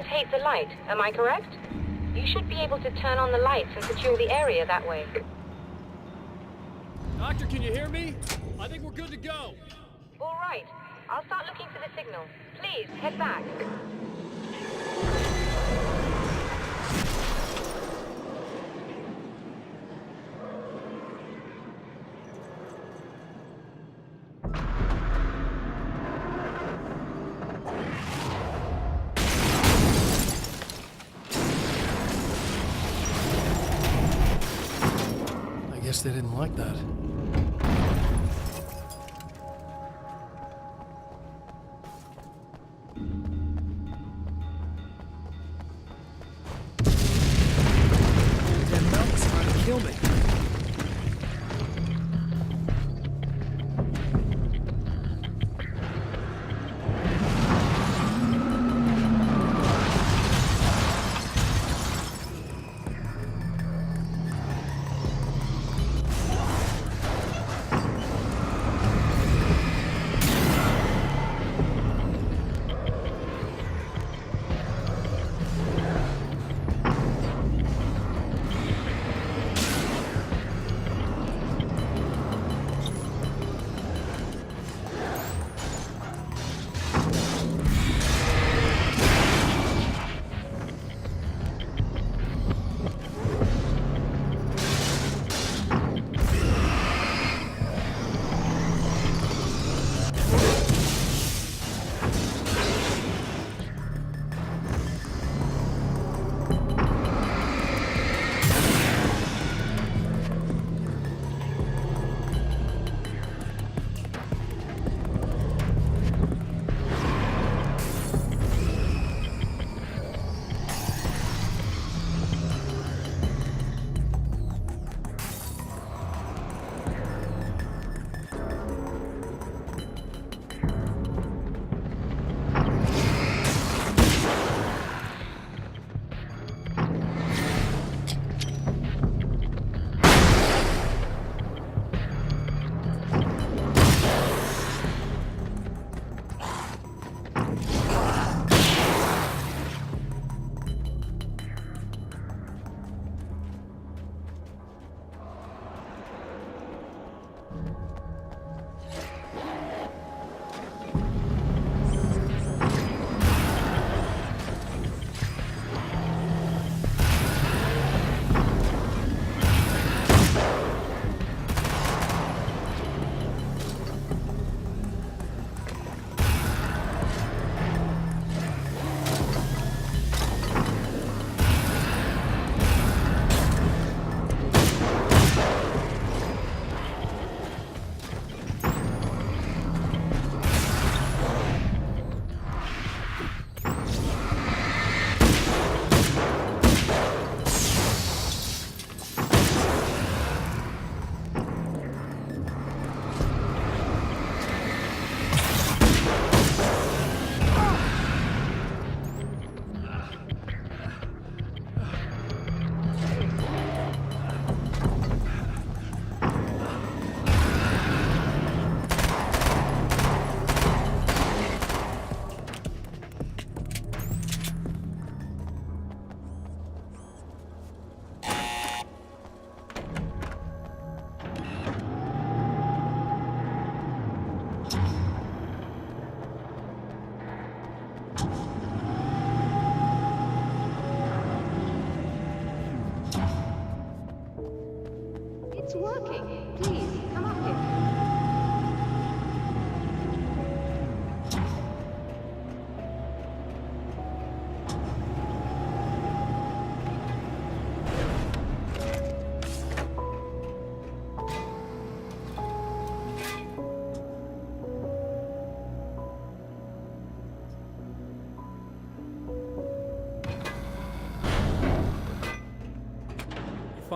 Hate the light, am I correct? You should be able to turn on the lights and secure the area that way. Doctor, can you hear me? I think we're good to go. All right. I'll start looking for the signal. Please, head back. I guess they didn't like that. That mountain's trying to kill me.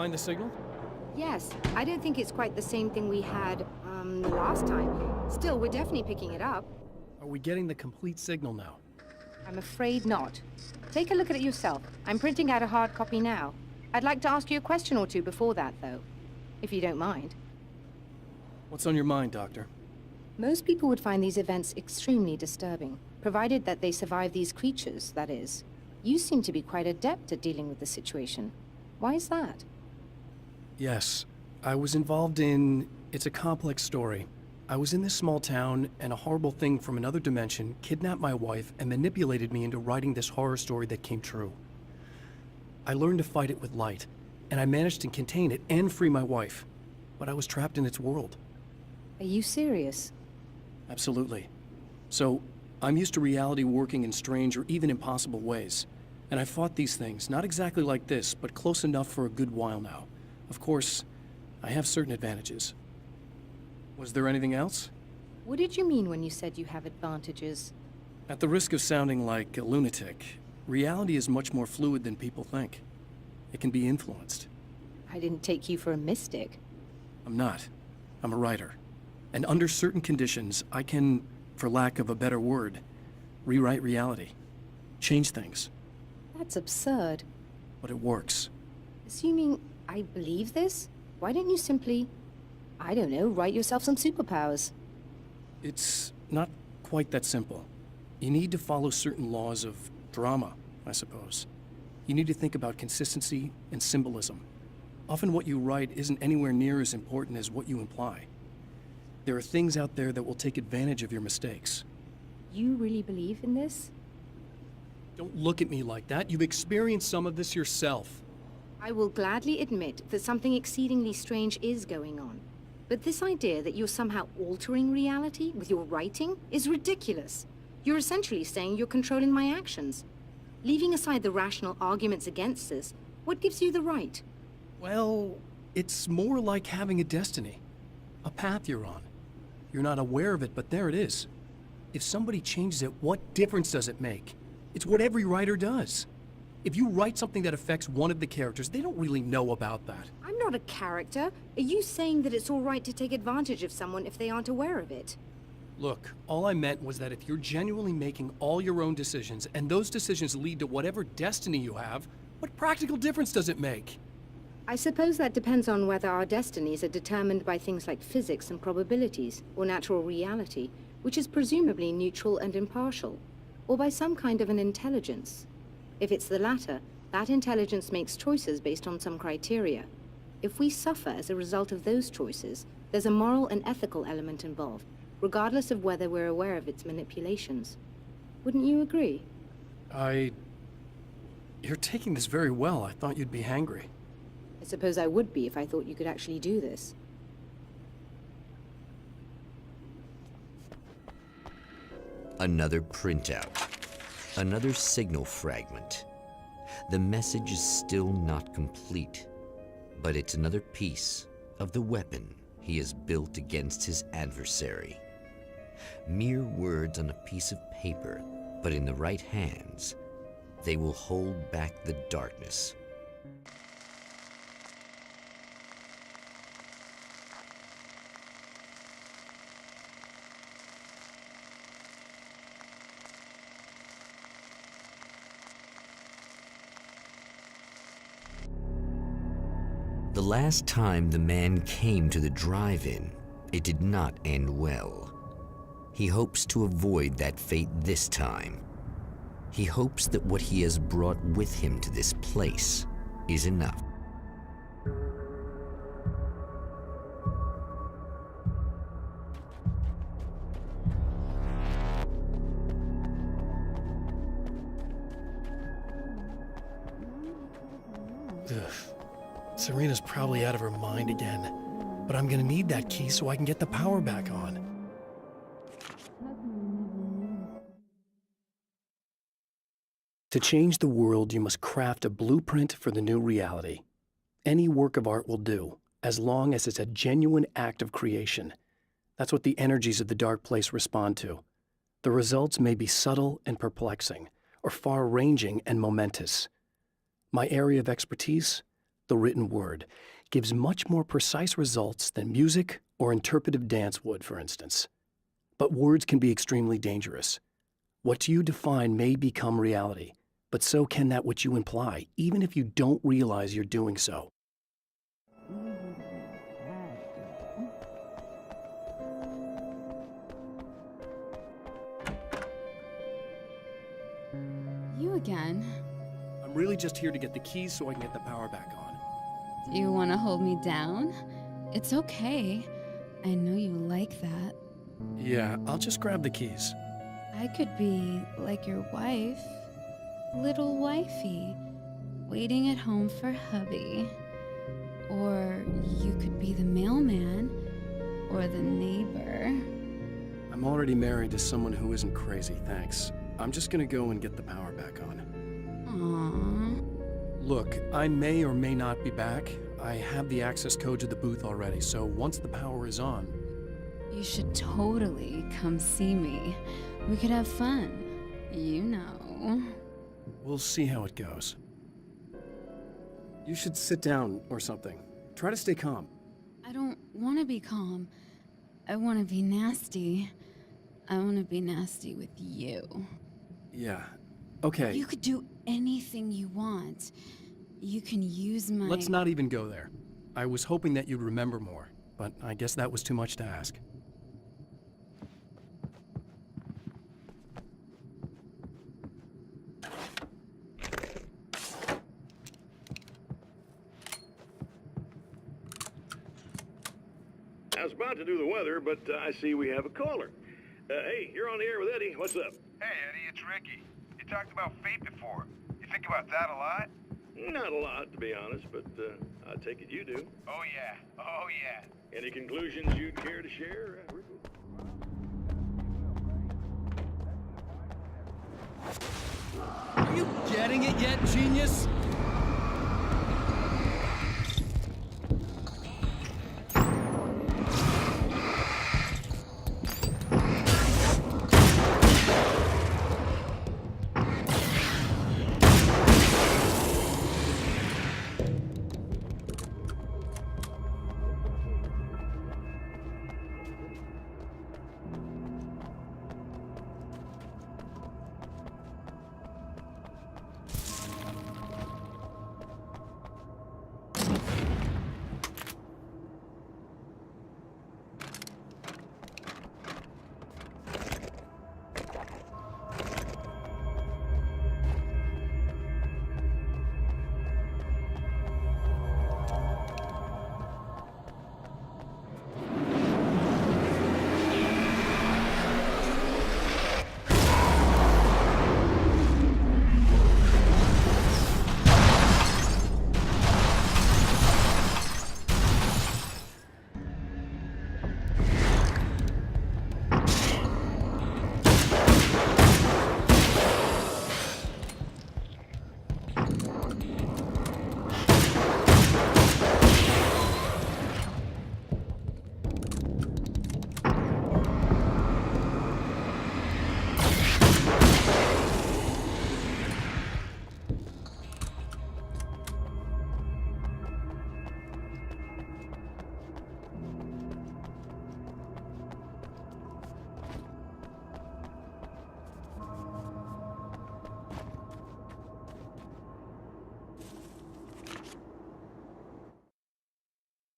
find the signal? Yes, I don't think it's quite the same thing we had, the last time. Still, we're definitely picking it up. Are we getting the complete signal now? I'm afraid not. Take a look at it yourself. I'm printing out a hard copy now. I'd like to ask you a question or two before that, though, if you don't mind. What's on your mind, Doctor? Most people would find these events extremely disturbing, provided that they survive these creatures, that is. You seem to be quite adept at dealing with the situation. Why is that? Yes, I was involved in... It's a complex story. I was in this small town, and a horrible thing from another dimension kidnapped my wife and manipulated me into writing this horror story that came true. I learned to fight it with light, and I managed to contain it and free my wife. But I was trapped in its world. Are you serious? Absolutely. So, I'm used to reality working in strange or even impossible ways. And I fought these things, not exactly like this, but close enough for a good while now. Of course, I have certain advantages. Was there anything else? What did you mean when you said you have advantages? At the risk of sounding like a lunatic, reality is much more fluid than people think. It can be influenced. I didn't take you for a mystic. I'm not. I'm a writer. And under certain conditions, I can, for lack of a better word, rewrite reality. Change things. That's absurd. But it works. Assuming I believe this, why don't you simply, I don't know, write yourself some superpowers? It's not quite that simple. You need to follow certain laws of drama, I suppose. You need to think about consistency and symbolism. Often what you write isn't anywhere near as important as what you imply. There are things out there that will take advantage of your mistakes. You really believe in this? Don't look at me like that. You've experienced some of this yourself. I will gladly admit that something exceedingly strange is going on. But this idea that you're somehow altering reality with your writing is ridiculous. You're essentially saying you're controlling my actions. Leaving aside the rational arguments against this, what gives you the right? Well, it's more like having a destiny. A path you're on. You're not aware of it, but there it is. If somebody changes it, what difference does it make? It's what every writer does. If you write something that affects one of the characters, they don't really know about that. I'm not a character. Are you saying that it's all right to take advantage of someone if they aren't aware of it? Look, all I meant was that if you're genuinely making all your own decisions, and those decisions lead to whatever destiny you have, what practical difference does it make? I suppose that depends on whether our destinies are determined by things like physics and probabilities, or natural reality, which is presumably neutral and impartial, or by some kind of an intelligence. If it's the latter, that intelligence makes choices based on some criteria. If we suffer as a result of those choices, there's a moral and ethical element involved, regardless of whether we're aware of its manipulations. Wouldn't you agree? You're taking this very well. I thought you'd be hangry. I suppose I would be if I thought you could actually do this. Another printout. Another signal fragment. The message is still not complete, but it's another piece of the weapon he has built against his adversary. Mere words on a piece of paper, but in the right hands, they will hold back the darkness. The last time the man came to the drive-in, it did not end well. He hopes to avoid that fate this time. He hopes that what he has brought with him to this place is enough. Ugh. Serena's probably out of her mind again. But I'm gonna need that key so I can get the power back on. To change the world, you must craft a blueprint for the new reality. Any work of art will do, as long as it's a genuine act of creation. That's what the energies of the dark place respond to. The results may be subtle and perplexing, or far-ranging and momentous. My area of expertise? the written word, gives much more precise results than music or interpretive dance would, for instance. But words can be extremely dangerous. What you define may become reality, but so can that which you imply, even if you don't realize you're doing so. You again? I'm really just here to get the keys so I can get the power back on. Do you want to hold me down? It's okay. I know you like that. Yeah, I'll just grab the keys. I could be like your wife. Little wifey. Waiting at home for hubby. Or you could be the mailman. Or the neighbor. I'm already married to someone who isn't crazy, thanks. I'm just gonna go and get the power back on. Aww. Look, I may or may not be back. I have the access code to the booth already, so once the power is on... You should totally come see me. We could have fun. You know. We'll see how it goes. You should sit down or something. Try to stay calm. I don't want to be calm. I want to be nasty. I want to be nasty with you. Yeah, okay. You could do anything you want. You can use my... Let's not even go there. I was hoping that you'd remember more, but I guess that was too much to ask. I was about to do the weather, but I see we have a caller. Hey, you're on the air with Eddie. What's up? Hey, Eddie, it's Ricky. You talked about fate before. You think about that a lot? Not a lot, to be honest, but I take it you do. Oh, yeah. Oh, yeah. Any conclusions you'd care to share, Rico? Are you getting it yet, genius?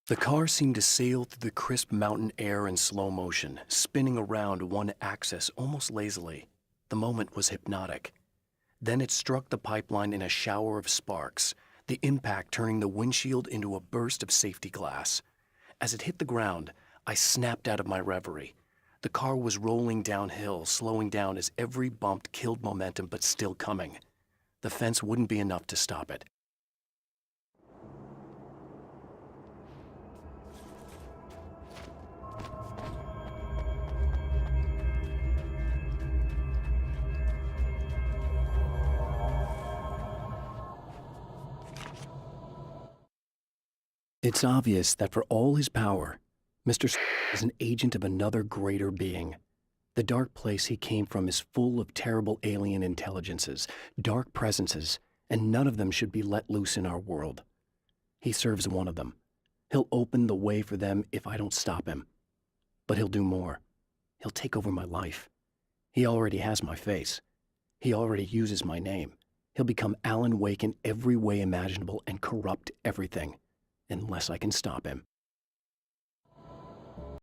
The car seemed to sail through the crisp mountain air in slow motion, spinning around one axis almost lazily. The moment was hypnotic. Then it struck the pipeline in a shower of sparks, the impact turning the windshield into a burst of safety glass. As it hit the ground, I snapped out of my reverie. The car was rolling downhill, slowing down as every bump killed momentum but still coming. The fence wouldn't be enough to stop it. It's obvious that for all his power, Mr. is an agent of another greater being. The dark place he came from is full of terrible alien intelligences, dark presences, and none of them should be let loose in our world. He serves one of them. He'll open the way for them if I don't stop him. But he'll do more. He'll take over my life. He already has my face. He already uses my name. He'll become Alan Wake in every way imaginable and corrupt everything, unless I can stop him.